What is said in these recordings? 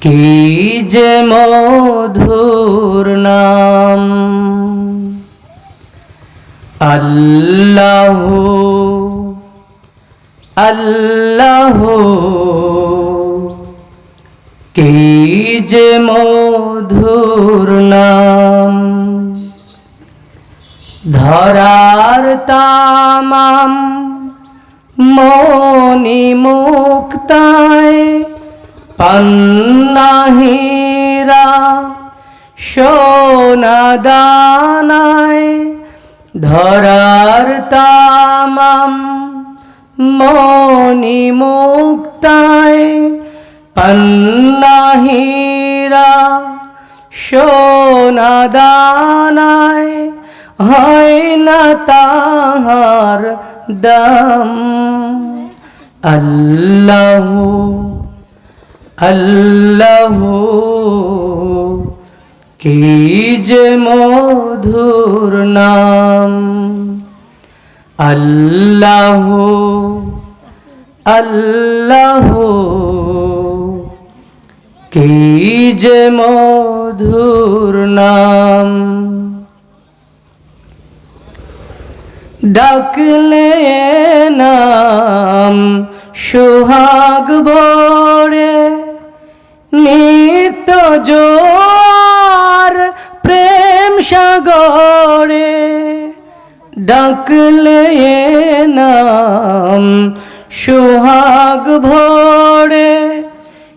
কি যে মধুর নাম আল্লাহ আল্লাহ, কি যে মধুর নাম। ধরার তামাম মনি মুক্তায় পান্না হীরা সোনা দানায়। ধরার তামাম মনি মুক্তায় পান্না হীরা সোনা দানায়। হয় না তাহার দাম। আল্লাহ আল্লাহ, কি যে মধুর নাম। আল্লাহ আল্লাহ, কি যে মধুর নাম। ডাকলে নাম সোহাগ ভরে নিত্য জোয়ার প্রেম সাগরে। ডাকলে নাম সোহাগ ভরে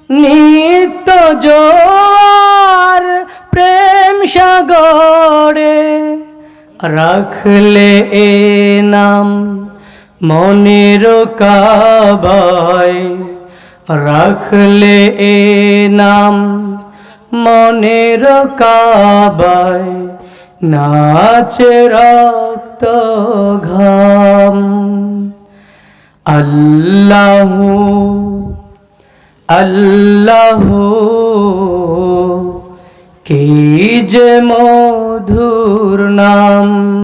নিত্য জোয়ার প্রেম সাগরে। রাখলে এ নাম মনের কাবায়। রাখলে এ নাম মনের কাবায়। নাচে রক্ত ঘাম। আল্লাহ আল্লাহ, কি যে মধুর নাম।